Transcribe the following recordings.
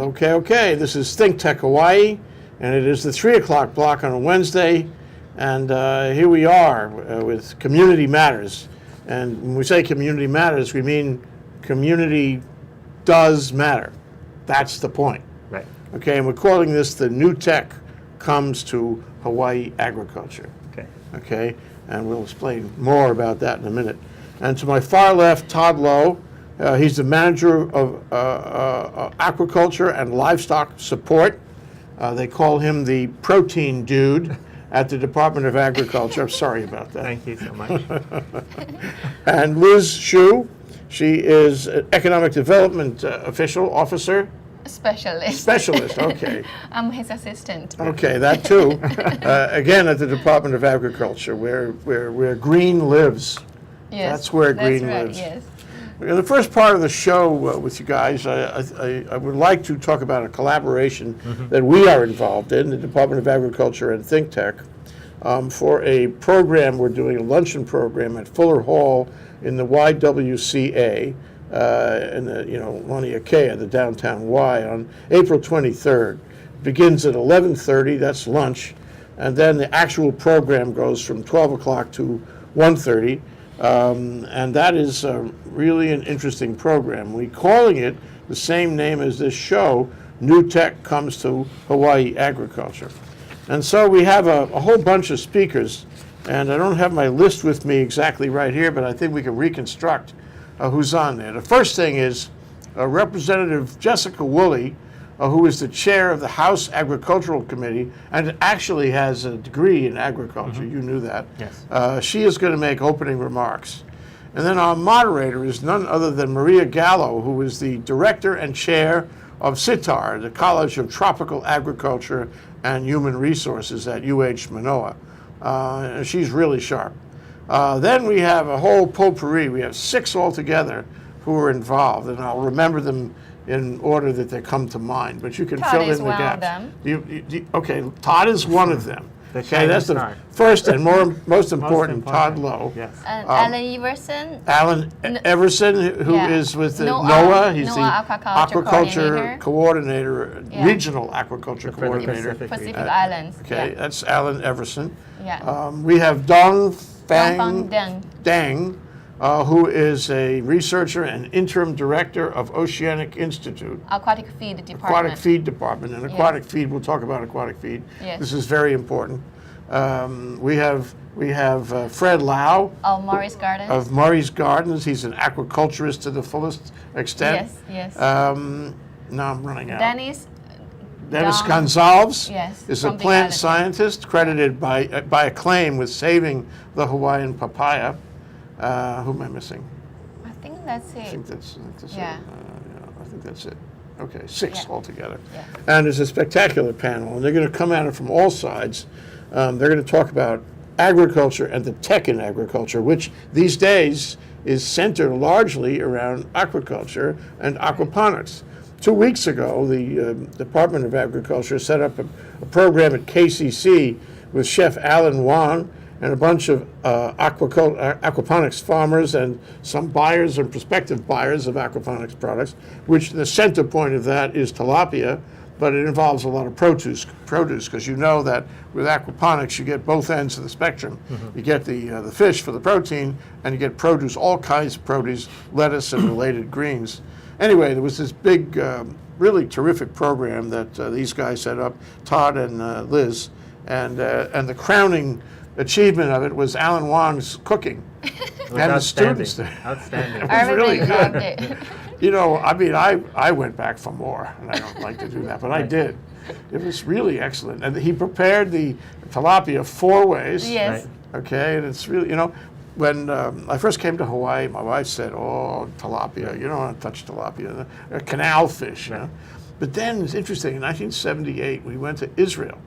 Okay. This is ThinkTech Hawaii, and it is the 3 o'clock block on a Wednesday. And here we are with Community Matters. And when we say Community Matters, we mean community does matter. That's the point. Right. Okay, and we're calling this the New Tech Comes to Hawaii Agriculture. Okay. Okay, and we'll explain more about that in a minute. And to my far left, Todd Lowe. He's the manager of aquaculture and livestock support. They call him the protein dude at the Department of Agriculture. I'm sorry about that. Thank you so much. And Liz Shu, she is an economic development officer. Specialist, okay. I'm his assistant. Okay, that too. Again, at the Department of Agriculture, where green lives. Yes, That's where green right, lives. Yes. In the first part of the show with you guys, I would like to talk about a collaboration that we are involved in, the Department of Agriculture and ThinkTech, for a program we're doing, a luncheon program at Fuller Hall in the YWCA, in the Laniakea, the downtown Y, on April 23rd. It begins at 11:30, that's lunch, and then the actual program goes from 12 o'clock to 1:30. And that is really an interesting program. We're calling it the same name as this show, New Tech Comes to Hawaii Agriculture. And so we have a whole bunch of speakers, and I don't have my list with me exactly right here, but I think we can reconstruct who's on there. The first thing is Representative Jessica Woolley, who is the chair of the House Agricultural Committee and actually has a degree in agriculture. You knew that. Yes. She is going to make opening remarks. And then our moderator is none other than Maria Gallo, who is the director and chair of CITAR, the College of Tropical Agriculture and Human Resources at UH Manoa. She's really sharp. Then we have a whole potpourri. We have 6 altogether who are involved, and I'll remember them in order that they come to mind, but you can Todd fill in is the one gaps. of them. Okay, Todd is one of them. Okay, that's the star. first and most important, Todd Lowe. Yes. And Alan Everson. Alan Everson, who is with the NOAA. He's the aquaculture coordinator, Yeah. regional aquaculture For the coordinator. Pacific Islands. Okay, Yeah. that's Alan Everson. Yeah. We have Dong Fang Dang, who is a researcher and interim director of Oceanic Institute. Aquatic Feed Department. Aquatic Feed Department. And aquatic feed, we'll talk about aquatic feed. Yes. This is very important. We have Fred Lau Of Murray's Gardens. of Murray's Gardens. He's an aquaculturist to the fullest extent. Yes. Now I'm running out. Dennis Gonzalez Yes, is a from the plant island. scientist credited by acclaim with saving the Hawaiian papaya. Who am I missing? I think that's I it. think that's Yeah. it. I think that's it. Okay, 6 Yeah. altogether. Yeah. And there's a spectacular panel, and they're going to come at it from all sides. They're going to talk about agriculture and the tech in agriculture, which these days is centered largely around aquaculture and aquaponics. 2 weeks ago, the Department of Agriculture set up a program at KCC with Chef Alan Wong and a bunch of aquaponics farmers and some buyers and prospective buyers of aquaponics products, which the center point of that is tilapia, but it involves a lot of produce, because you know that with aquaponics you get both ends of the spectrum. You get the fish for the protein, and you get produce, all kinds of produce, lettuce and related greens. Anyway, there was this big, really terrific program that these guys set up, Todd and Liz, and the crowning achievement of it was Alan Wong's cooking and the students there. Outstanding. It was really Everybody good. loved it. You know, I mean, I went back for more, and I don't like to do that, but I did. It was really excellent. And he prepared the tilapia 4 ways. Yes. Right. Okay, and it's really, when I first came to Hawaii, my wife said, "Oh, tilapia, you don't want to touch tilapia, a canal fish." You know? But then it's interesting. In 1978, we went to Israel,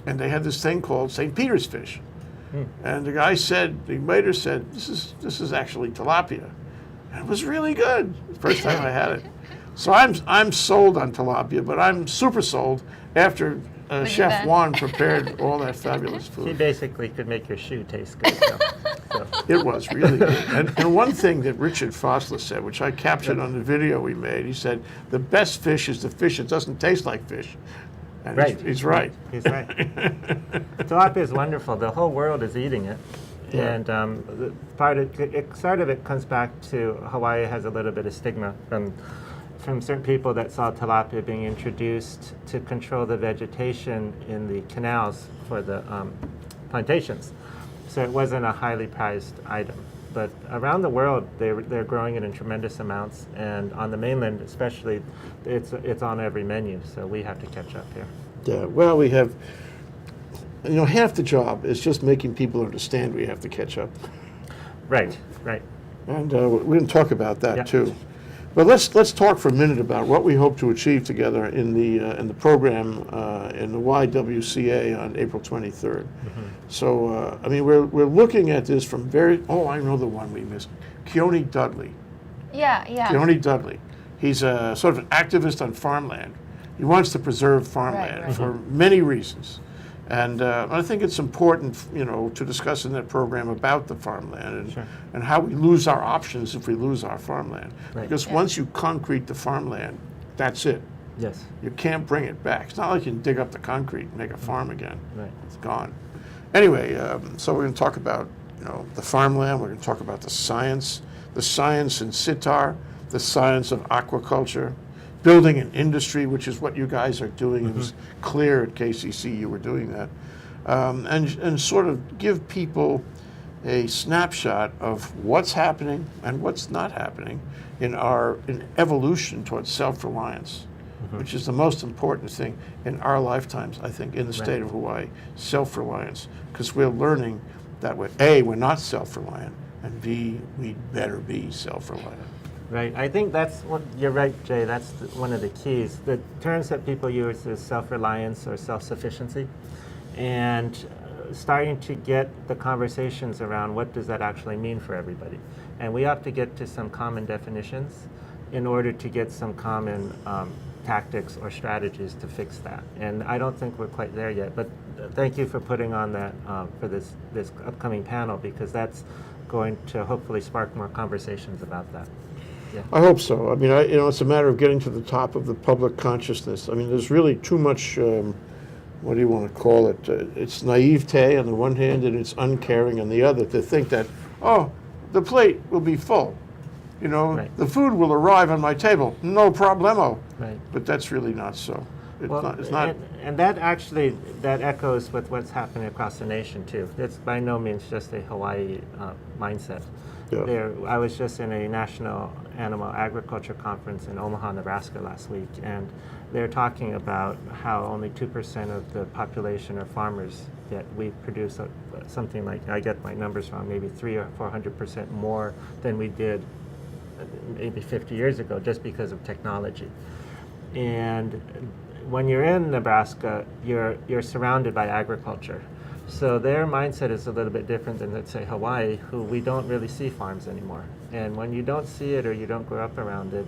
and they had this thing called St. Peter's fish. And the waiter said, "This is actually tilapia." And it was really good. The first time I had it. So I'm sold on tilapia, but I'm super sold after With Chef that. Juan prepared all that fabulous She food. basically could make your shoe taste good. So. It was really good. And one thing that Richard Fosler said, which I captured on the video we made, he said, the best fish is the fish that doesn't taste like fish. And Right. he's right. He's right. Tilapia is wonderful. The whole world is eating it. Yeah. And part of it comes back to Hawaii has a little bit of stigma from certain people that saw tilapia being introduced to control the vegetation in the canals for the plantations. So it wasn't a highly prized item. But around the world, they're growing it in tremendous amounts, and on the mainland especially, it's on every menu. So we have to catch up here. Yeah, well, we have, half the job is just making people understand we have to catch up. Right, right. And we're going to talk about that Yeah. too. But let's talk for a minute about what we hope to achieve together in the program in the YWCA on April 23rd. So we're looking at this from I know the one we missed, Keone Dudley. Yeah. Keone Dudley. He's a sort of an activist on farmland. He wants to preserve farmland right. for many reasons. And I think it's important, to discuss in that program about the farmland and how we lose our options if we lose our farmland. Right. Because once you concrete the farmland, that's it. Yes. You can't bring it back. It's not like you can dig up the concrete and make a farm again. Right. It's gone. Anyway, so we're going to talk about, the farmland. We're going to talk about the science in sitar, the science of aquaculture, building an industry, which is what you guys are doing. It was clear at KCC you were doing that. And sort of give people a snapshot of what's happening and what's not happening in evolution towards self-reliance, which is the most important thing in our lifetimes, I think, in the state of Hawaii, self-reliance, because we're learning that we're not self-reliant, and B, we'd better be self-reliant. Right. I think you're right, Jay. That's one of the keys. The terms that people use is self-reliance or self-sufficiency, and starting to get the conversations around what does that actually mean for everybody. And we have to get to some common definitions in order to get some common tactics or strategies to fix that. And I don't think we're quite there yet, but thank you for putting on that for this upcoming panel, because that's going to hopefully spark more conversations about that. Yeah. I hope so. I mean, it's a matter of getting to the top of the public consciousness. I mean, there's really too much, what do you want to call it? It's naivete on the one hand, and it's uncaring on the other, to think that, the plate will be full. Right. The food will arrive on my table, no problemo. Right. But that's really not so. It's not. And that echoes with what's happening across the nation too. It's by no means just a Hawaii mindset. Yeah. I was just in a national animal agriculture conference in Omaha, Nebraska last week, and they're talking about how only 2% of the population are farmers, yet we produce something like, I get my numbers wrong, maybe 300 or 400% more than we did maybe 50 years ago, just because of technology. And when you're in Nebraska, you're surrounded by agriculture. So their mindset is a little bit different than, let's say, Hawaii, who we don't really see farms anymore. And when you don't see it or you don't grow up around it,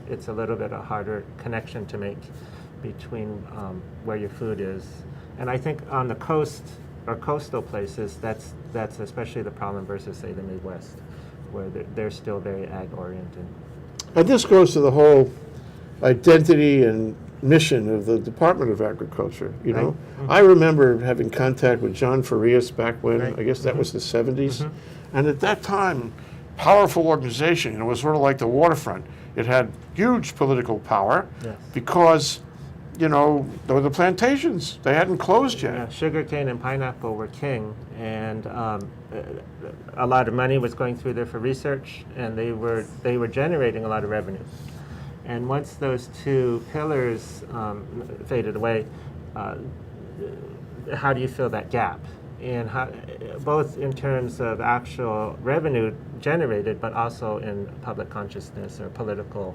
it's a little bit a harder connection to make between where your food is. And I think on the coast or coastal places, that's especially the problem versus, say, the Midwest, where they're still very ag-oriented. And this goes to the whole identity and mission of the Department of Agriculture, Right. Mm-hmm. I remember having contact with John Farias back when, Right. I guess that was the 70s. And at that time, powerful organization, it was sort of like the waterfront. It had huge political power Yes. because, there were the plantations. They hadn't closed yet. Yeah, sugarcane and pineapple were king, and a lot of money was going through there for research, and they were generating a lot of revenue. And once those two pillars faded away, how do you fill that gap? And both in terms of actual revenue generated, but also in public consciousness or political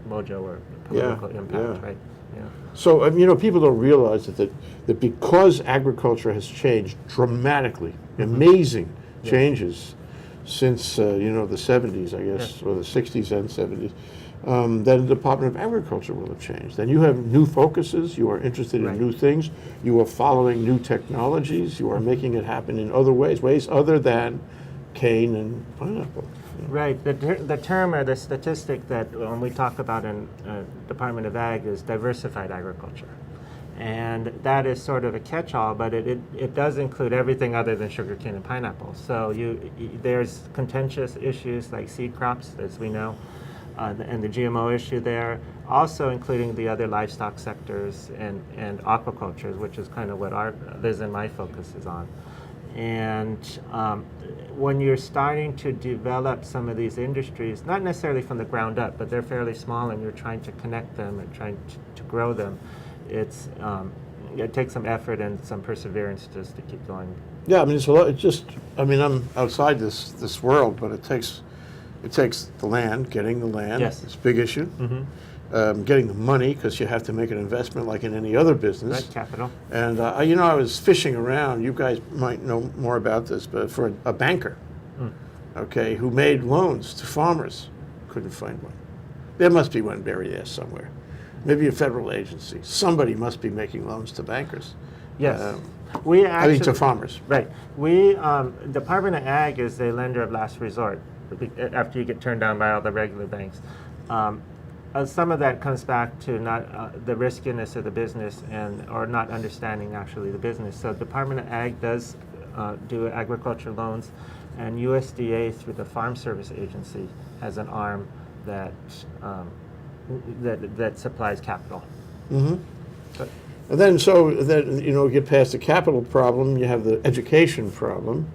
mojo or political impact, right? Yeah. So, people don't realize that because agriculture has changed dramatically, amazing changes since, the 70s, I guess, or the 60s and 70s, then the Department of Agriculture will have changed. Then you have new focuses, you are interested in Right. new things, you are following new technologies, you are making it happen in other ways other than cane and pineapple. Right. The term or the statistic that when we talk about in Department of Ag is diversified agriculture. And that is sort of a catch-all, but it does include everything other than sugarcane and pineapple. So there's contentious issues like seed crops, as we know, and the GMO issue there, also including the other livestock sectors and aquaculture, which is kind of what Liz and my focus is on. And when you're starting to develop some of these industries, not necessarily from the ground up, but they're fairly small and you're trying to connect them and trying to grow them, it takes some effort and some perseverance just to keep going. Yeah, I mean, it's a lot. It's just, I mean, I'm outside this world, but it takes the land, getting the land. Yes. It's a big issue. Mm-hmm. Getting the money, because you have to make an investment like in any other business. Right, capital. And I was fishing around. You guys might know more about this, but for a banker, okay, who made loans to farmers, couldn't find one. There must be one buried there somewhere. Maybe a federal agency. Somebody must be making loans to bankers. Yes. We actually, to farmers. Right. We, Department of Ag is a lender of last resort after you get turned down by all the regular banks. Some of that comes back to not the riskiness of the business or not understanding actually the business. So Department of Ag does do agriculture loans, and USDA through the Farm Service Agency has an arm that supplies capital. Mm-hmm. But, And then, get past the capital problem, you have the education problem,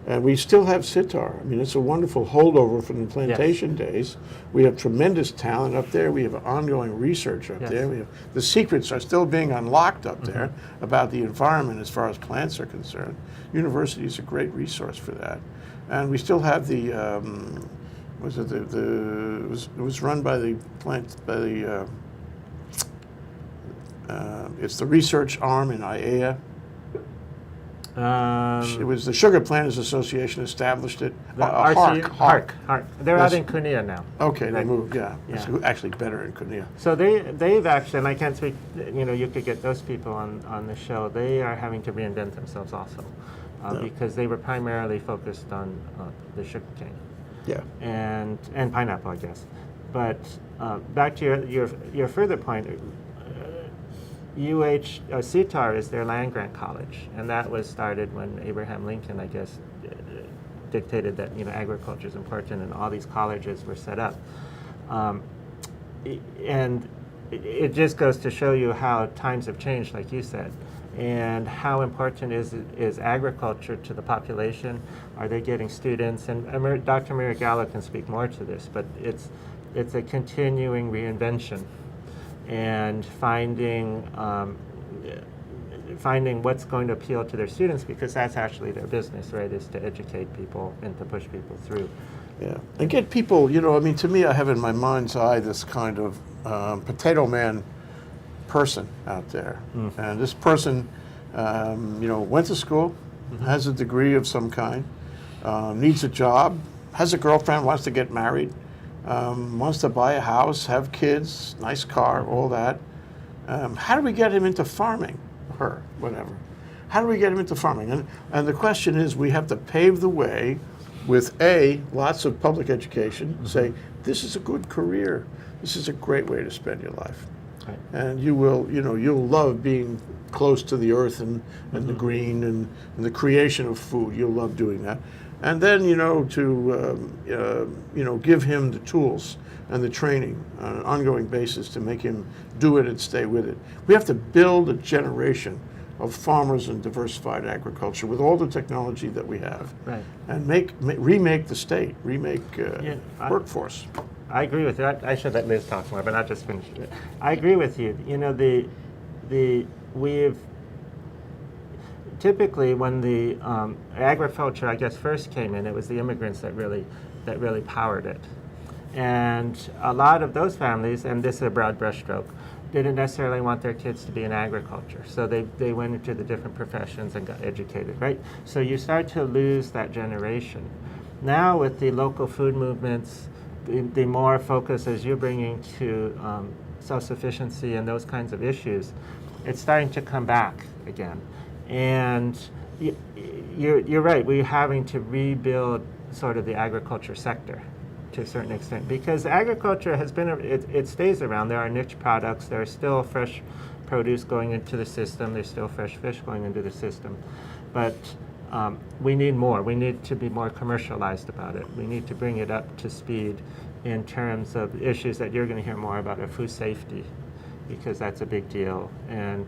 and we still have sitar. I mean, it's a wonderful holdover from the plantation days. We have tremendous talent up there. We have ongoing research up there. The secrets are still being unlocked up there about the environment as far as plants are concerned. University is a great resource for that. And we still have the, it was run by the it's the research arm in IAEA. It was the Sugar Planters Association established it. HARC. They're out in Cunha now. Okay, they moved, Yeah. It's actually better in Cunha. So they've actually, and I can't speak, you could get those people on the show, they are having to reinvent themselves also because they were primarily focused on the sugarcane. Yeah. And pineapple, I guess. But back to your further point, CTAR is their land grant college, and that was started when Abraham Lincoln, I guess, dictated that agriculture is important, and all these colleges were set up. And it just goes to show you how times have changed, like you said, and how important is agriculture to the population. Are they getting students? And Dr. Miragallo can speak more to this, but it's a continuing reinvention and finding what's going to appeal to their students, because that's actually their business, right, is to educate people and to push people through. Yeah, and get people, I mean, to me, I have in my mind's eye this kind of potato man person out there. And this person, went to school, has a degree of some kind, needs a job, has a girlfriend, wants to get married, wants to buy a house, have kids, nice car, all that. How do we get him into farming? Her, whatever. How do we get him into farming? And the question is, we have to pave the way with lots of public education, say, this is a good career. This is a great way to spend your life. Right. And you'll love being close to the earth and the green and the creation of food. You'll love doing that. And then, to give him the tools and the training on an ongoing basis to make him do it and stay with it. We have to build a generation of farmers in diversified agriculture with all the technology that we have, right, and remake the state, workforce. I agree with you. I should let Liz talk more, but I'll just finish it. I agree with you. We've typically, when the agriculture, I guess, first came in, it was the immigrants that really powered it. And a lot of those families, and this is a broad brushstroke, didn't necessarily want their kids to be in agriculture. So they went into the different professions and got educated, right? So you start to lose that generation. Now with the local food movements, the more focus as you're bringing to self-sufficiency and those kinds of issues, it's starting to come back again. And you're right, we're having to rebuild sort of the agriculture sector to a certain extent, because agriculture has been, it stays around. There are niche products, there are still fresh produce going into the system, there's still fresh fish going into the system. But we need more. We need to be more commercialized about it. We need to bring it up to speed in terms of issues that you're going to hear more about, of food safety, because that's a big deal. And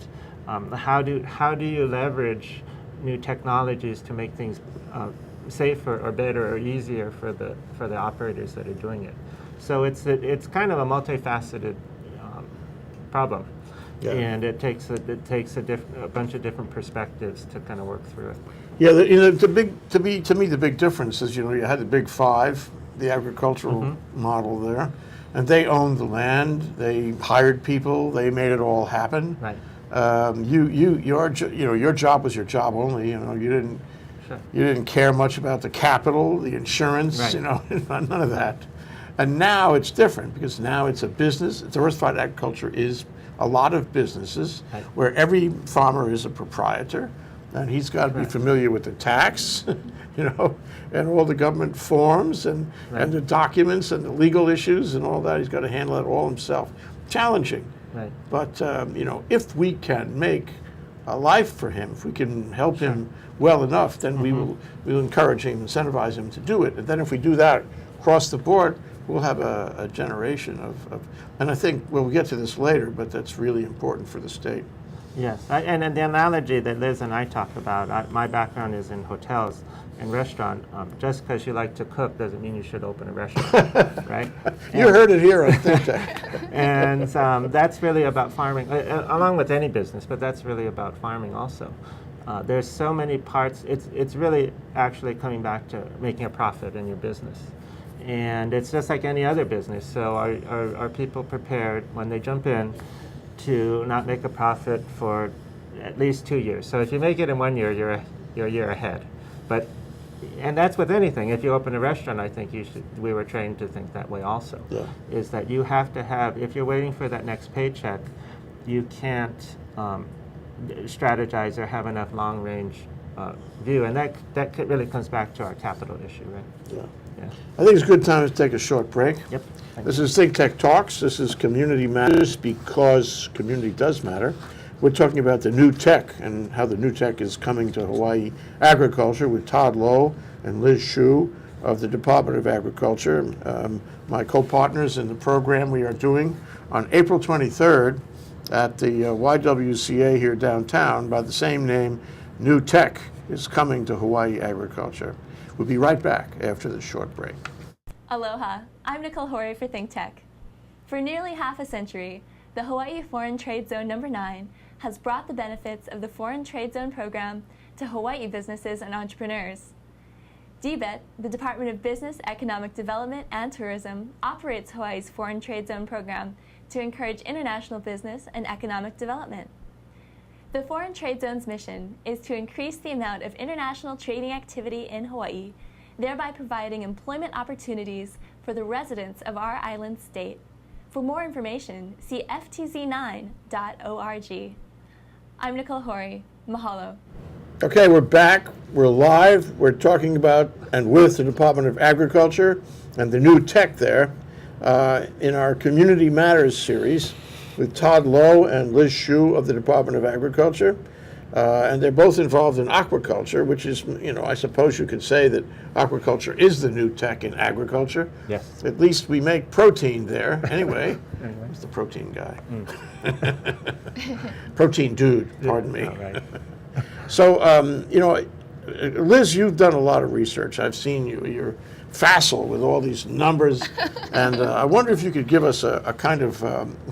how do you leverage new technologies to make things safer or better or easier for the operators that are doing it? So it's kind of a multifaceted problem. Yeah. And it takes a bunch of different perspectives to kind of work through it. Yeah, to me, the big difference is, you had the big five, the agricultural model there, and they owned the land, they hired people, they made it all happen. Right. Your job was your job only. You didn't care much about the capital, the insurance, Right. None of that. And now it's different, because now it's a business. Diversified agriculture is a lot of businesses, Right. where every farmer is a proprietor, and he's got to be familiar with the tax, and all the government forms and the documents and the legal issues and all that. He's got to handle it all himself. Challenging. Right. But if we can make a life for him, if we can help him well enough, then we'll encourage him, incentivize him to do it. And then if we do that across the board, we'll have a generation of, and I think we'll get to this later, but that's really important for the state. Yes, and the analogy that Liz and I talk about, my background is in hotels and restaurant. Just because you like to cook doesn't mean you should open a restaurant, right? You heard it here on ThinkTech. And that's really about farming, along with any business, but that's really about farming also. There's so many parts. It's really actually coming back to making a profit in your business. And it's just like any other business. So are people prepared when they jump in to not make a profit for at least 2 years? So if you make it in 1 year, you're a year ahead. And that's with anything. If you open a restaurant, I think we were trained to think that way also. Yeah. Is that you have to have, if you're waiting for that next paycheck, you can't strategize or have enough long-range view. And that really comes back to our capital issue, right? Yeah. Yeah. I think it's a good time to take a short break. Yep. This is ThinkTech Talks. This is Community Matters, because community does matter. We're talking about the new tech and how the new tech is coming to Hawaii agriculture with Todd Lowe and Liz Shu of the Department of Agriculture, my co-partners in the program we are doing on April 23rd at the YWCA here downtown by the same name. New tech is coming to Hawaii agriculture. We'll be right back after this short break. Aloha, I'm Nicole Horry for ThinkTech. For nearly half a century, the Hawaii Foreign Trade Zone No. 9 has brought the benefits of the Foreign Trade Zone program to Hawaii businesses and entrepreneurs. Dept, the Department of Business, Economic Development, and Tourism, operates Hawaii's Foreign Trade Zone program to encourage international business and economic development. The Foreign Trade Zone's mission is to increase the amount of international trading activity in Hawaii, thereby providing employment opportunities for the residents of our island state. For more information, see ftz9.org. I'm Nicole Horry. Mahalo. Okay, we're back. We're live. We're talking about and with the Department of Agriculture and the new tech there in our Community Matters series with Todd Lowe and Liz Shu of the Department of Agriculture. And they're both involved in aquaculture, which is, I suppose you could say that aquaculture is the new tech in agriculture. Yes. At least we make protein there. Anyway, he's the protein guy. Protein dude, pardon me. Oh, right. So, Liz, you've done a lot of research. I've seen you. You're facile with all these numbers. And I wonder if you could give us a kind of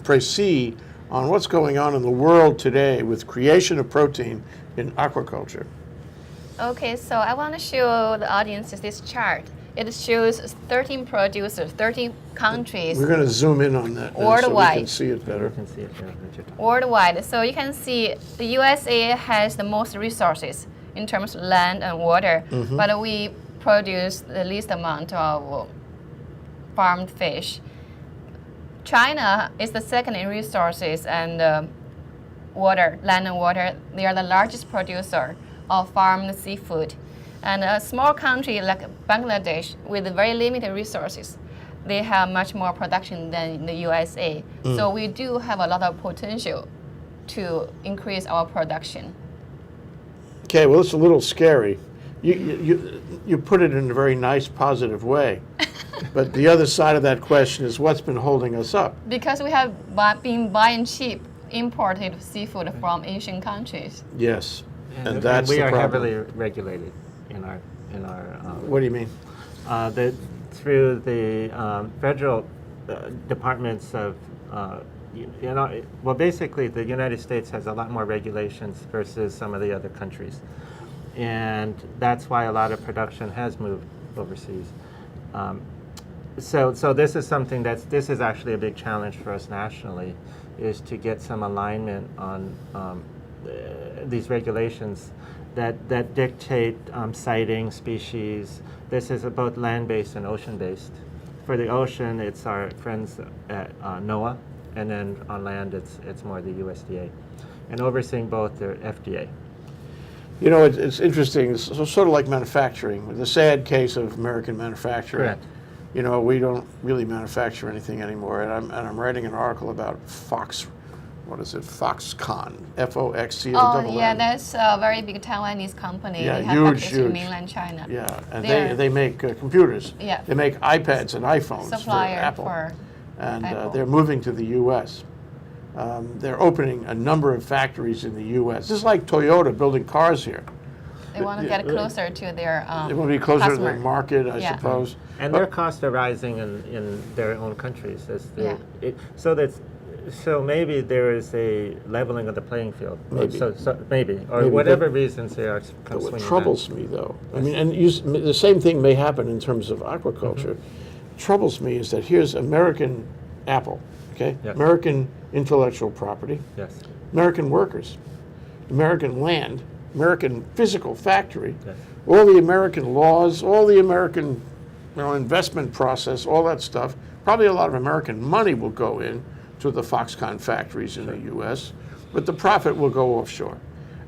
précis on what's going on in the world today with creation of protein in aquaculture. Okay, so I want to show the audience this chart. It shows 13 producers, 13 countries We're going to zoom in on that now so we Worldwide. can see it better. You can see it there. worldwide. So you can see the USA has the most resources in terms of land and water, but we produce the least amount of farmed fish. China is the second in resources and water, land and water. They are the largest producer of farmed seafood. And a small country like Bangladesh with very limited resources, they have much more production than the USA. So we do have a lot of potential to increase our production. Okay, well, it's a little scary. You put it in a very nice, positive way. But the other side of that question is what's been holding us up? Because we have been buying cheap imported seafood from Asian countries. Yes, and that's we the are problem. heavily regulated in our What do you mean? through the federal departments of well, basically the United States has a lot more regulations versus some of the other countries, and that's why a lot of production has moved overseas. So this is something this is actually a big challenge for us nationally, is to get some alignment on these regulations that dictate sighting, species. This is both land-based and ocean-based. For the ocean, it's our friends at NOAA, and then on land, it's more the USDA. And overseeing both, the FDA. You know, it's interesting. It's sort of like manufacturing. The sad case of American manufacturing. Correct. You know, we don't really manufacture anything anymore. And I'm writing an article about what is it? Foxconn, Foxconn. Oh, yeah, that's a very big Taiwanese company. Yeah, they have huge, factories in huge. mainland China. Yeah, and They're- they make computers. Yeah. They make iPads and iPhones Supplier for Apple. for And Apple. they're moving to the U.S. They're opening a number of factories in the U.S. This is like Toyota building cars here. They want to get closer to their They want to be closer customer. to the market, I Yeah. suppose. And their costs are rising in their own countries. Yeah. So maybe there is a leveling of the playing field. Maybe. Maybe, or Maybe, whatever reasons they are. But what troubles me, though, I mean, and the same thing may happen in terms of aquaculture. Troubles me is that here's American apple, okay? Yes. American intellectual property, Yes. American workers, American land, American physical factory, Yes. all the American laws, all the American investment process, all that stuff. Probably a lot of American money will go in to the Foxconn factories in the U.S., but the profit will go offshore.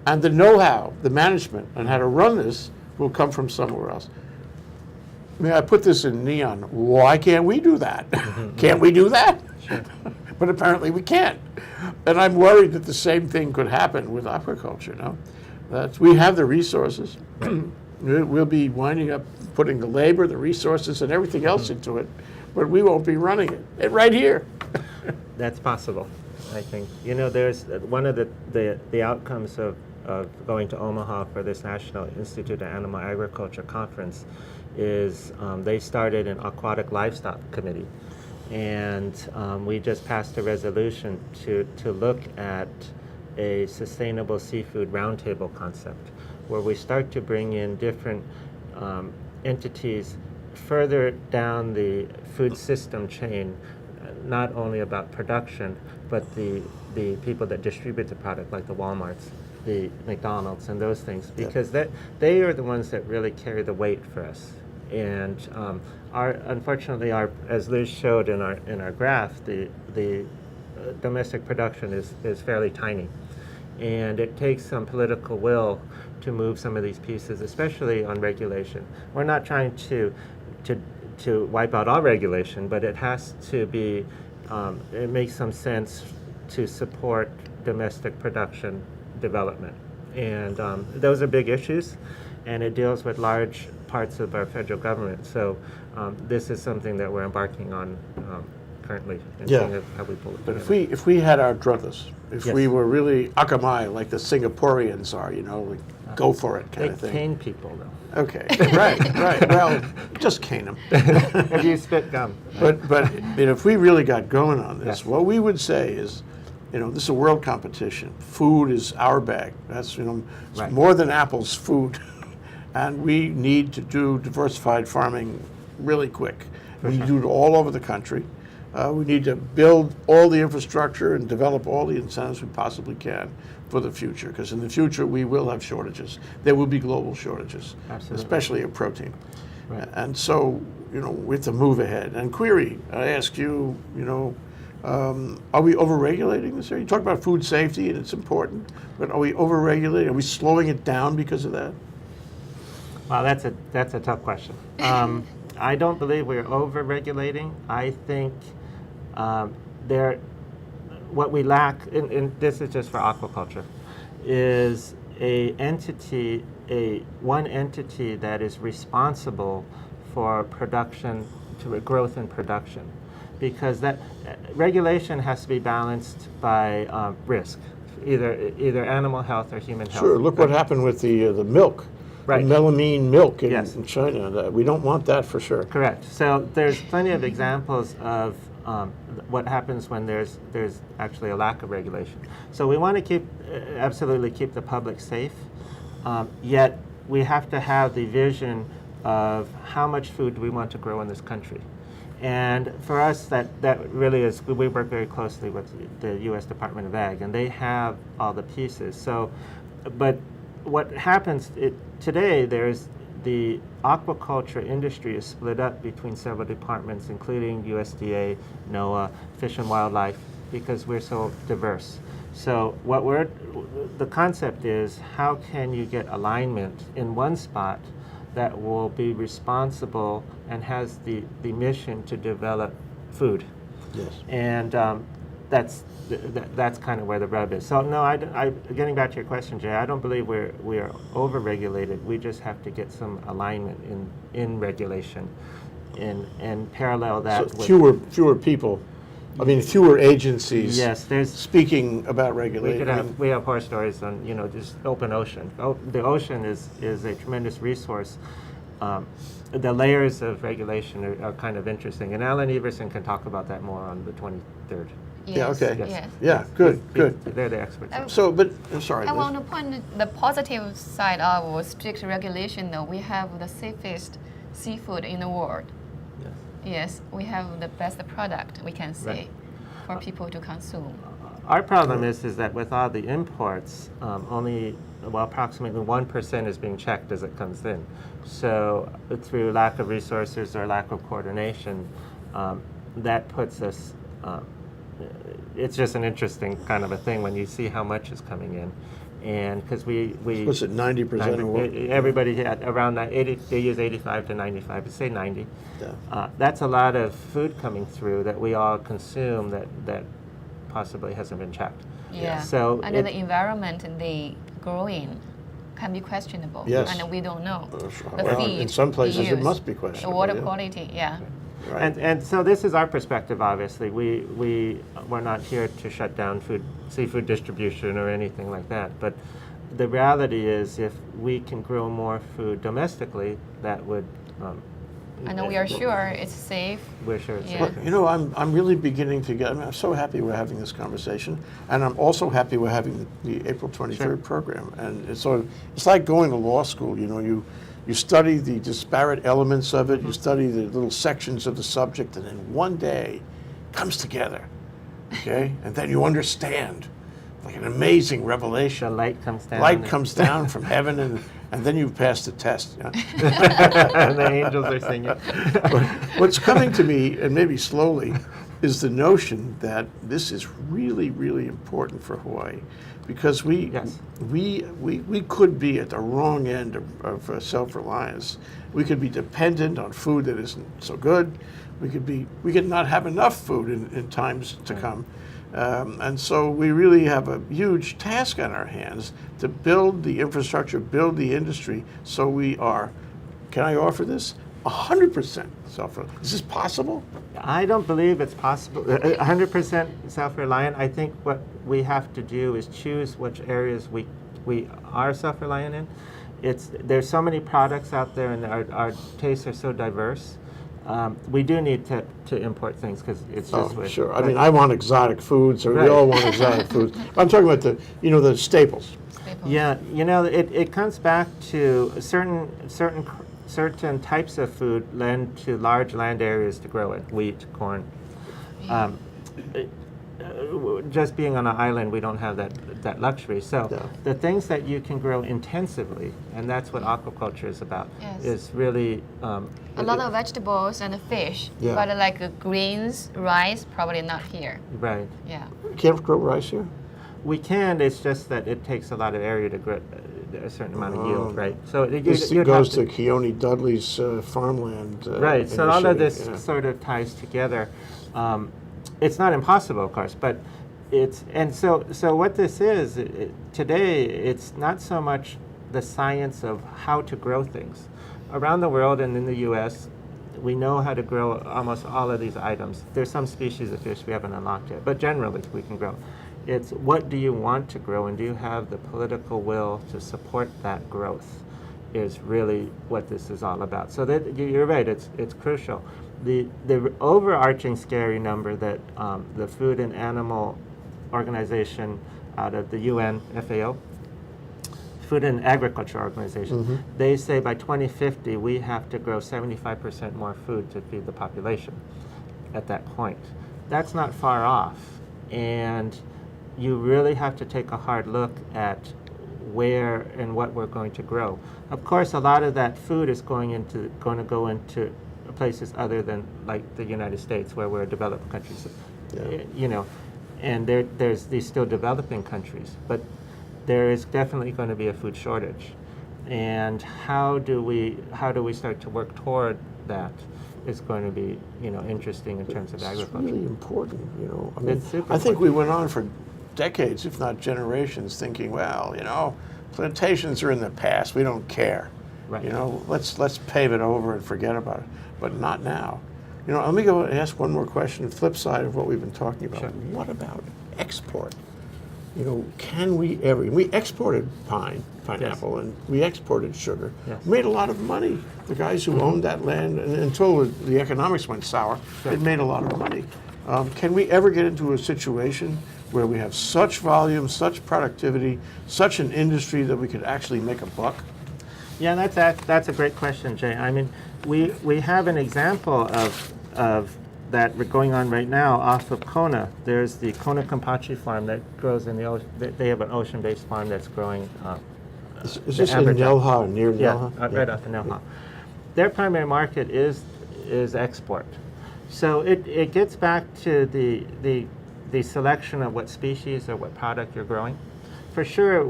And the know-how, the management, and how to run this will come from somewhere else. I mean, I put this in neon. Why can't we do that? Can't we do that? Sure. But apparently we can't. And I'm worried that the same thing could happen with aquaculture, no? That we have the resources. We'll be winding up putting the labor, the resources, and everything else into it, but we won't be running it right here. That's possible, I think. You know, there's one of the outcomes of going to Omaha for this National Institute of Animal Agriculture conference is they started an aquatic livestock committee. And we just passed a resolution to look at a sustainable seafood roundtable concept, where we start to bring in different entities further down the food system chain, not only about production, but the people that distribute the product, like the Walmarts, the McDonald's, and those things, because they are the ones that really carry the weight for us. And unfortunately, as Liz showed in our graph, the domestic production is fairly tiny, and it takes some political will to move some of these pieces, especially on regulation. We're not trying to wipe out all regulation, but it has to be. It makes some sense to support domestic production development, and those are big issues, and it deals with large parts of our federal government. So this is something that we're embarking on currently, and seeing how we pull it But together. if we had our druthers, if Yes. we were really akamai like the Singaporeans are, like go for it kind They of thing. cane people, though. Okay, right. Well, just cane them. If you spit gum. But if we really got going on this, Yes. what we would say is, this is a world competition. Food is our bag. That's it's Right. more than apples. Food, and we need to do diversified farming really quick. We need to do it all over the country. We need to build all the infrastructure and develop all the incentives we possibly can for the future, because in the future we will have shortages. There will be global shortages, Absolutely. especially of protein. Right. And so we have to move ahead. And query, I ask you, are we overregulating this area? You talk about food safety, and it's important, but are we overregulating? Are we slowing it down because of that? Well, that's a tough question. I don't believe we're over-regulating. I think what we lack, and this is just for aquaculture, is one entity that is responsible for production, to growth and production, because that regulation has to be balanced by risk, either animal health or human health. Sure. Look what happened with the milk. Right. The melamine milk in, Yes. in China. We don't want that for sure. Correct. So there's plenty of examples of what happens when there's actually a lack of regulation. So we want to absolutely keep the public safe, yet we have to have the vision of how much food do we want to grow in this country. And for us, that really is, we work very closely with the U.S. Department of Ag, and they have all the pieces. So, but what happens today, there's the aquaculture industry is split up between several departments, including USDA, NOAA, Fish and Wildlife, because we're so diverse. So the concept is, how can you get alignment in one spot that will be responsible and has the mission to develop food? Yes. And that's kind of where the rub is. So no, getting back to your question, Jay, I don't believe we are over-regulated. We just have to get some alignment in regulation, and parallel that So with fewer people. I mean, fewer agencies. Yes, there's. Speaking about regulation. We have horror stories on just open ocean. The ocean is a tremendous resource. The layers of regulation are kind of interesting, and Alan Everson can talk about that more on the 23rd. Yeah. Okay. Yes. Yeah. Good. Good. They're the experts. So, but I'm sorry. I Liz. want to point the positive side of strict regulation, though. We have the safest seafood in the world. Yes. Yes, we have the best product, we can say, Right. for people to consume. Our problem is that with all the imports, approximately 1% is being checked as it comes in. So through lack of resources or lack of coordination, that puts us, it's just an interesting kind of a thing when you see how much is coming in. And because we What's it, 90% of what? everybody had around 80, they use 85 to 95, but say 90. Yeah. That's a lot of food coming through that we all consume that possibly hasn't been checked. Yeah. So and the environment they grow in can be questionable. Yes. And we don't know. Sure. The Well, feed in some places it used, must be the questionable. water yeah. quality, yeah. Right. And so this is our perspective, obviously. We're not here to shut down seafood distribution or anything like that. But the reality is, if we can grow more food domestically, that would. And we are sure it's safe. We're sure it's Yeah. safer. You know, I'm really beginning to get. I'm so happy we're having this conversation, and I'm also happy we're having the April 23rd Sure. program. And it's like going to law school. You know, you study the disparate elements of it. You study the little sections of the subject, and then one day, it comes together. Okay, and then you understand, like an amazing revelation. The light comes down. Light comes down from heaven, and then you pass the test. You know? And the angels are singing. What's coming to me, and maybe slowly, is the notion that this is really, really important for Hawaii, because we could be at the wrong end of self-reliance. We could be dependent on food that isn't so good. We could not have enough food in times to come. And so we really have a huge task on our hands to build the infrastructure, build the industry, so we are, can I offer this? 100% self-reliant. Is this possible? I don't believe it's possible. 100% self-reliant. I think what we have to do is choose which areas we are self-reliant in. There's so many products out there, and our tastes are so diverse. We do need to import things because it's just Oh, sure. I mean, I want exotic foods, or we all want exotic foods. I'm talking about the staples. Yeah, it comes back to certain types of food lend to large land areas to grow it, wheat, corn. just being on an island, we don't have that luxury. So Yeah. the things that you can grow intensively, and that's what aquaculture is about, Yes. is really A lot of vegetables and fish, Yeah. but like greens, rice, probably not here. right. Yeah. Can't grow rice here? We can. It's just that it takes a lot of area to grow a certain amount of yield, right? So This you'd goes have to Keone Dudley's farmland. right. So all of this initiative, yeah. sort of ties together. It's not impossible, of course, but so what this is today. It's not so much the science of how to grow things. Around the world and in the U.S., we know how to grow almost all of these items. There's some species of fish we haven't unlocked yet, but generally we can grow. It's what do you want to grow, and do you have the political will to support that growth is really what this is all about. So that you're right, it's crucial. The overarching scary number that the Food and Animal Organization out of the UN, FAO, Food and Agriculture Organization, they say by 2050 we have to grow 75% more food to feed the population at that point. That's not far off, and you really have to take a hard look at where and what we're going to grow. Of course, a lot of that food is going to go into places other than like the United States, where we're a developed country. So, you know, and there's these still developing countries, but there is definitely going to be a food shortage. And how do we start to work toward that is going to be, you know, interesting in terms of agriculture. It's really important, you know. I mean, It's super I think important. we went on for decades, if not generations, thinking, well, you know, plantations are in the past. We don't care. Right. You know, let's pave it over and forget about it. But not now. You know, let me go and ask one more question. The flip side of what we've been talking about. Sure. What about export? You know, can we ever? We exported pineapple, and we exported sugar. Yes. Made a lot of money. The guys who owned that land, and until the economics went sour, Sure. it made a lot of money. Can we ever get into a situation where we have such volume, such productivity, such an industry that we could actually make a buck? Yeah, that's a great question, Jay. I mean, we have an example of that going on right now off of Kona. There's the Kona Kampachi farm that grows in the ocean. They have an ocean-based farm that's growing. Is the this in amberjack. Nelha, near Yeah, Nelha? right off the Nelha. Their primary market is export. So it gets back to the selection of what species or what product you're growing. For sure,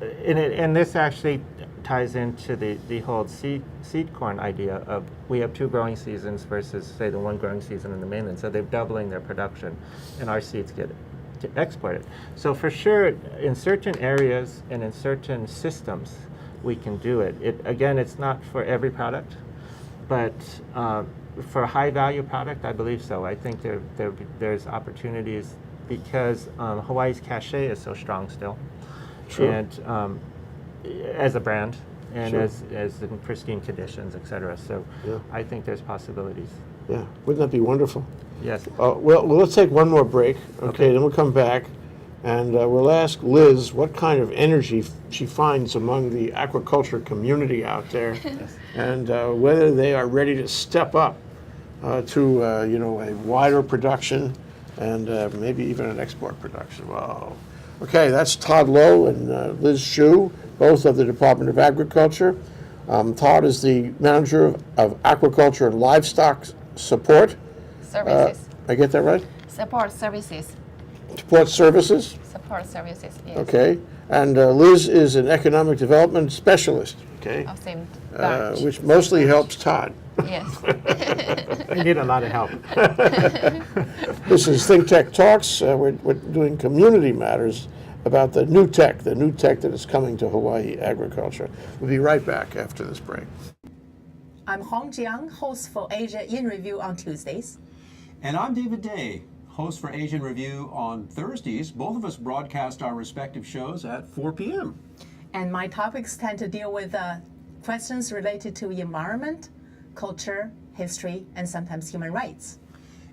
and this actually ties into the whole seed corn idea of we have 2 growing seasons versus, say, the 1 growing season in the mainland. So they're doubling their production, and our seeds get exported. So for sure, in certain areas and in certain systems, we can do it. Again, it's not for every product, but for a high-value product, I believe so. I think there's opportunities because Hawaii's cachet is so strong still. Sure. And as a brand, and Sure. as in pristine conditions, et cetera. So Yeah. I think there's possibilities. Yeah, wouldn't that be wonderful? Yes. Well, let's take one more break, okay? Then we'll come back, and we'll ask Liz what kind of energy she finds among the aquaculture community out there, and whether they are ready to step up to you know, a wider production and maybe even an export production. Wow. Okay, that's Todd Lowe and Liz Hsu, both of the Department of Agriculture. Todd is the manager of aquaculture and livestock support. Services. I get that right? Support services. Support services. Support services, yes. Okay. And Liz is an economic development specialist. Okay. Of same branch. Which mostly helps Todd. Yes. I need a lot of help. This is ThinkTech Talks. We're doing community matters about the new tech that is coming to Hawaii agriculture. We'll be right back after this break. I'm Hong Jiang, host for Asia in Review on Tuesdays. And I'm David Day, host for Asian Review on Thursdays. Both of us broadcast our respective shows at 4 p.m. And my topics tend to deal with questions related to environment, culture, history, and sometimes human rights.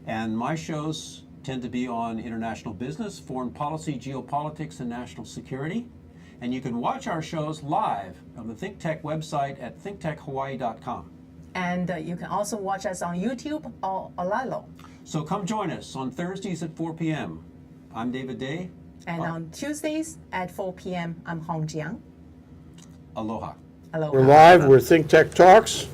And my shows tend to be on international business, foreign policy, geopolitics, and national security. And you can watch our shows live on the ThinkTech website at thinktechhawaii.com. And you can also watch us on YouTube or Alalo. So come join us on Thursdays at 4 p.m. I'm David Day. And on Tuesdays at 4 p.m., I'm Hong Jiang. Aloha. Aloha. We're live, we're ThinkTech Talks.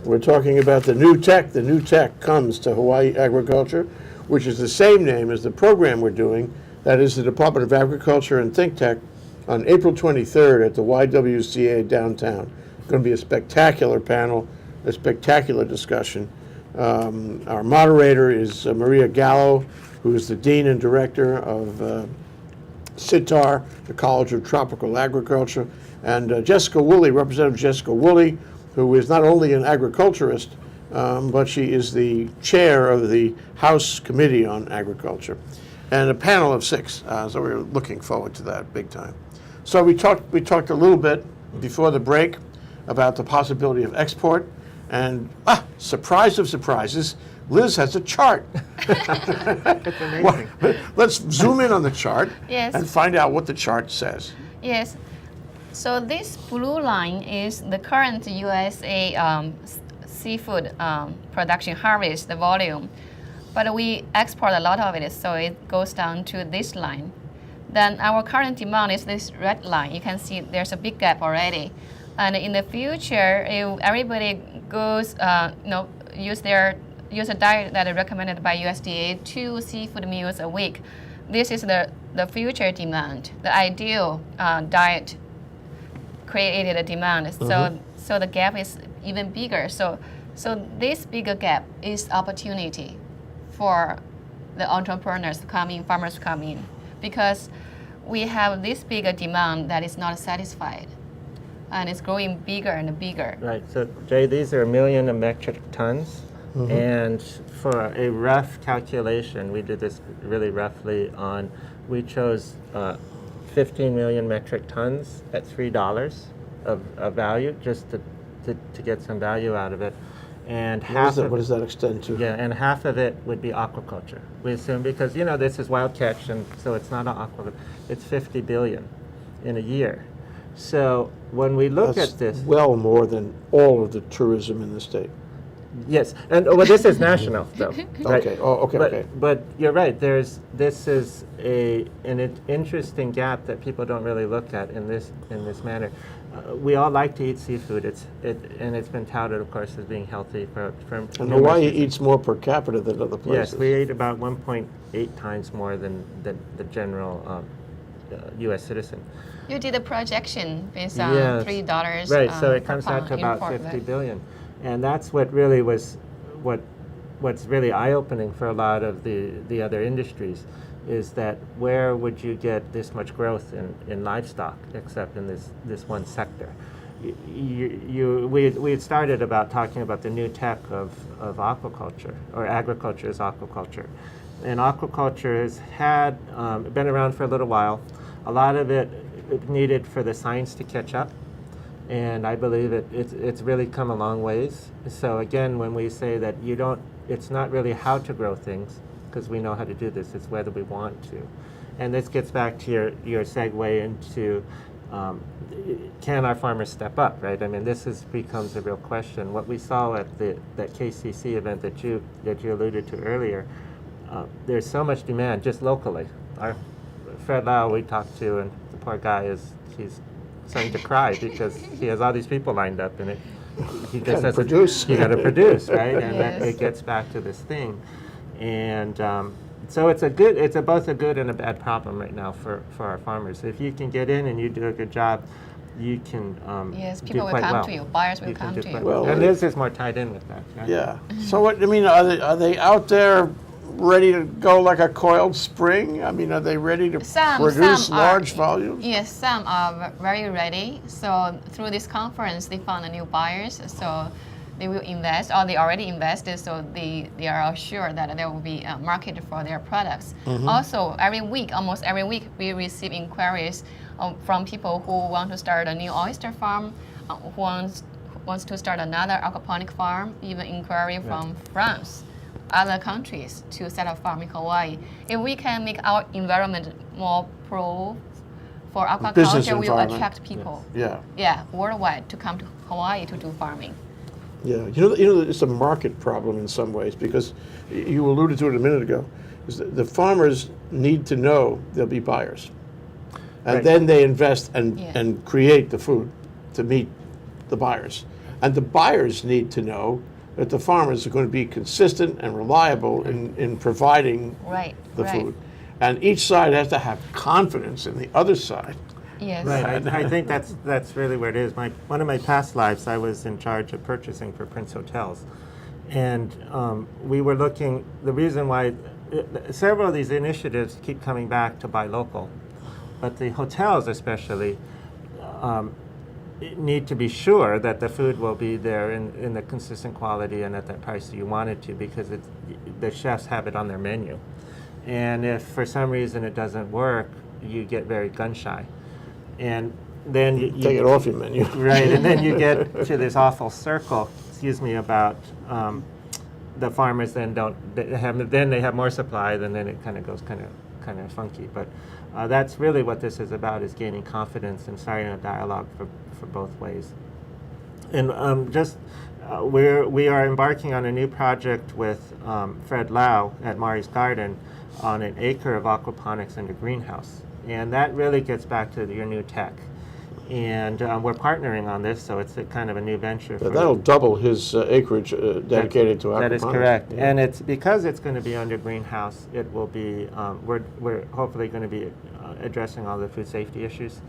We're talking about the new tech. The new tech comes to Hawaii Agriculture, which is the same name as the program we're doing. That is the Department of Agriculture and ThinkTech on April 23rd at the YWCA downtown. It's going to be a spectacular panel, a spectacular discussion. Our moderator is Maria Gallo, who is the Dean and Director of CITAR, the College of Tropical Agriculture, and Jessica Woolley, Representative Jessica Woolley, who is not only an agriculturist, but she is the chair of the House Committee on Agriculture, and a panel of 6. So we're looking forward to that big time. So we talked a little bit before the break about the possibility of export, and surprise of surprises, Liz has a chart. It's amazing. Let's zoom in on the chart Yes. and find out what the chart says. Yes. So this blue line is the current USA seafood production harvest, the volume. But we export a lot of it, so it goes down to this line. Then our current demand is this red line. You can see there's a big gap already. And in the future, if everybody goes, use a diet that is recommended by USDA, 2 seafood meals a week, this is the future demand, the ideal diet created a demand. So the gap is even bigger. So this bigger gap is opportunity for the entrepreneurs to come in, farmers to come in, because we have this bigger demand that is not satisfied, and it's growing bigger and bigger. Right. So, Jay, these are 1 million metric tons. And for a rough calculation, we did this really roughly we chose 15 million metric tons at $3 of value, just to get some value out of it. And What does that extend to? Yeah, and half of it would be aquaculture. We assume, because this is wild catch, and so it's not aquaculture. It's 50 billion in a year. So when we look That's at this, well more than all of the tourism in the state. yes, and this is national, though. Right? Okay. Oh, okay. But, Okay. but you're right. This is an interesting gap that people don't really look at in this manner. We all like to eat seafood. And it's been touted, of course, as being healthy for And numerous Hawaii reasons. eats more per capita than other places. Yes, we eat about 1.8 times more than the general U.S. citizen. You did a projection based on Yes. $3. Right, so it per comes out pound to about import, 50 right? billion. And that's what really was what's really eye-opening for a lot of the other industries, is that where would you get this much growth in livestock except in this one sector? We had started about talking about the new tech of aquaculture, or agriculture as aquaculture. And aquaculture has been around for a little while. A lot of it needed for the science to catch up. And I believe it's really come a long ways. So again, when we say that it's not really how to grow things, because we know how to do this, it's whether we want to. And this gets back to your segue into, can our farmers step up, right? I mean, becomes a real question. What we saw at that KCC event that you alluded to earlier, there's so much demand just locally. Our Fred Lau we talked to, and the poor guy he's starting to cry because he has all these people lined up, and he just has produce. You got to produce, right? And Yes. it gets back to this thing, and so it's both a good and a bad problem right now for our farmers. If you can get in and you do a good job, you can Yes, do people will quite come well. to you. Buyers will You can come do to quite you. well. Well, And Liz is more tied in with that. Right? Yeah. So what? I mean, are they out there ready to go like a coiled spring? I mean, are they ready to produce some large are, volumes? Yes, some are very ready. So through this conference, they found new buyers. So they will invest, or they already invested. So they are assured that there will be a market for their products. Also, almost every week, we receive inquiries from people who want to start a new oyster farm, who wants to start another aquaponic farm, even inquiry from France, other countries to set up farm in Hawaii. If we can make our environment more pro for Business aquaculture, we will environment. attract people, Yeah. yeah, worldwide to come to Hawaii to do farming. Yeah, it's a market problem in some ways because you alluded to it a minute ago. Is that the farmers need to know there'll be buyers, and Right. then they invest and Yeah. and create the food to meet the buyers, and the buyers need to know that the farmers are going to be consistent and reliable in providing Right. the right. food, and each side has to have confidence in the other side. Yes. Right, I think that's really where it is. One of my past lives, I was in charge of purchasing for Prince Hotels, and we were looking. The reason why several of these initiatives keep coming back to buy local, but the hotels especially need to be sure that the food will be there in the consistent quality and at that price that you want it to, because the chefs have it on their menu, and if for some reason it doesn't work, you get very gun shy. And then you Take it off your menu. right, and then you get to this awful circle. Excuse me, about the farmers then they have more supply, then it kind of goes kind of funky. But that's really what this is about: is gaining confidence and starting a dialogue for both ways. And we are embarking on a new project with Fred Lau at Mari's Garden on an acre of aquaponics and a greenhouse. And that really gets back to your new tech. And we're partnering on this, so it's a kind of a new venture. That'll double his acreage dedicated to aquaponics. That is correct. Yeah. And it's because it's going to be under greenhouse, it will be, we're hopefully going to be addressing all the food safety issues.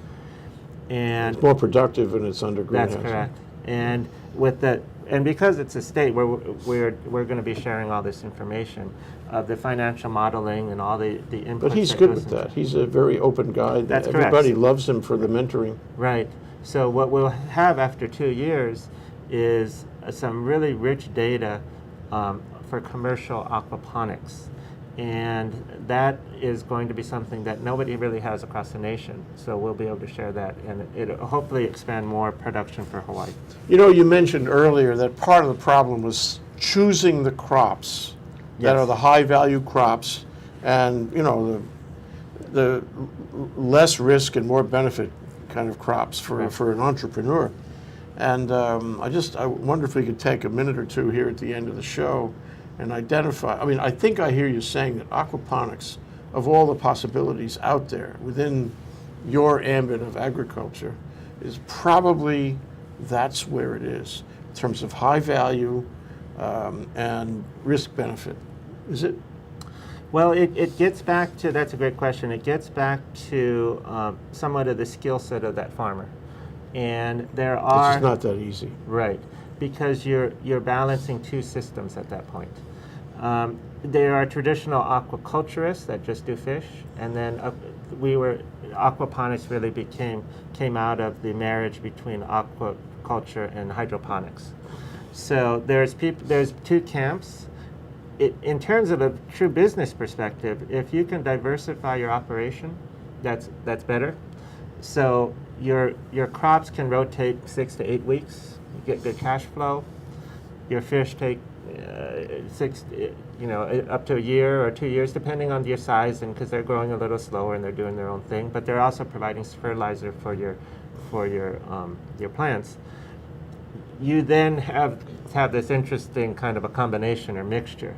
And It's more productive when it's under greenhouse. that's correct. And because it's a state, we're going to be sharing all this information of the financial modeling and all the inputs. But he's that good goes with into that. He's a very open guy. That's correct. Everybody loves him for the mentoring. Right. So what we'll have after 2 years is some really rich data for commercial aquaponics. And that is going to be something that nobody really has across the nation. So we'll be able to share that, and it'll hopefully expand more production for Hawaii. You mentioned earlier that part of the problem was choosing the crops that Yes. are the high-value crops, and the less risk and more benefit kind of crops for an entrepreneur. And I wonder if we could take a minute or two here at the end of the show and identify. I mean, I think I hear you saying that aquaponics, of all the possibilities out there within your ambit of agriculture, is probably that's where it is in terms of high value and risk benefit. Is it? Well, it gets back to, that's a great question. It gets back to somewhat of the skill set of that farmer. And there are... It's just not that easy. Right, because you're balancing two systems at that point. There are traditional aquaculturists that just do fish, and then aquaponics really came out of the marriage between aquaculture and hydroponics. So there's two camps. In terms of a true business perspective, if you can diversify your operation, that's better. So your crops can rotate 6 to 8 weeks. You get good cash flow. Your fish take up to a year or 2 years, depending on your size, and because they're growing a little slower and they're doing their own thing. But they're also providing fertilizer for your plants. You then have this interesting kind of a combination or mixture.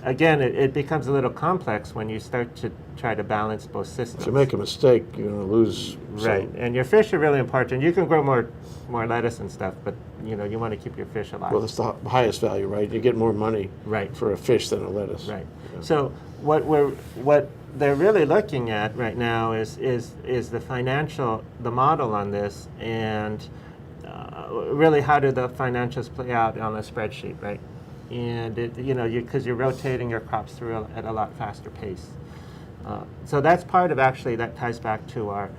Again, it becomes a little complex when you start to try to balance both systems. If you make a mistake, you're going to lose. Right, and your fish are really important. You can grow more lettuce and stuff, but you want to keep your fish alive. Well, that's the highest value, right? You get more money Right. for a fish than a lettuce. Right. Yeah. So what they're really looking at right now is the model on this, and really how do the financials play out on a spreadsheet, right? And because you're rotating your crops through at a lot faster pace. So that's part of, actually, that ties back to our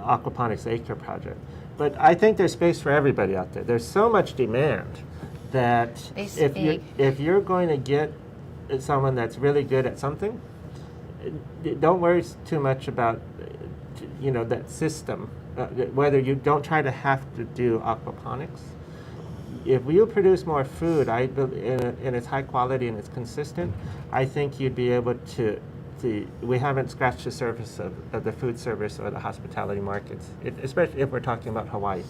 aquaponics acre project. But I think there's space for everybody out there. There's so much demand that if you're going to get someone that's really good at something, don't worry too much about that system. Whether you don't try to have to do aquaponics. If you produce more food, and it's high quality and it's consistent, I think you'd be able to. We haven't scratched the surface of the food service or the hospitality markets, especially if we're talking about Hawaii.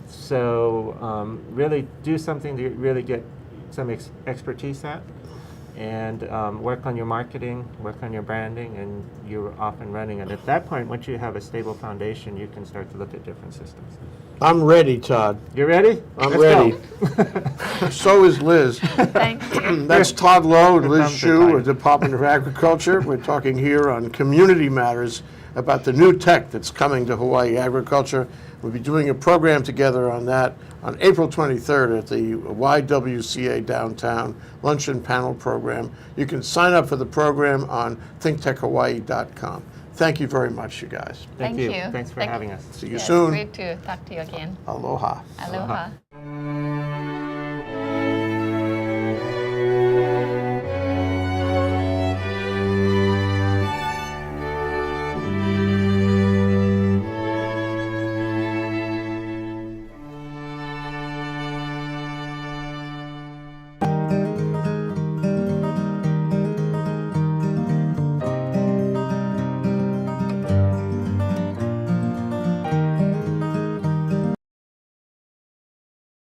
So really do something to really get some expertise at, and work on your marketing, work on your branding, and you're off and running. And at that point, once you have a stable foundation, you can start to look at different systems. I'm ready, Todd. You ready? I'm Let's ready. go. So is Liz. Thank you. That's Todd Lowe and The Liz thumbs are Shue tied. of the Department of Agriculture. We're talking here on Community Matters about the new tech that's coming to Hawaii agriculture. We'll be doing a program together on that on April 23rd at the YWCA downtown luncheon panel program. You can sign up for the program on thinktechhawaii.com. Thank you very much, you guys. Thank you. Thanks for Thank having us. See you Yes, soon. great to talk to you again. Aloha. Aloha.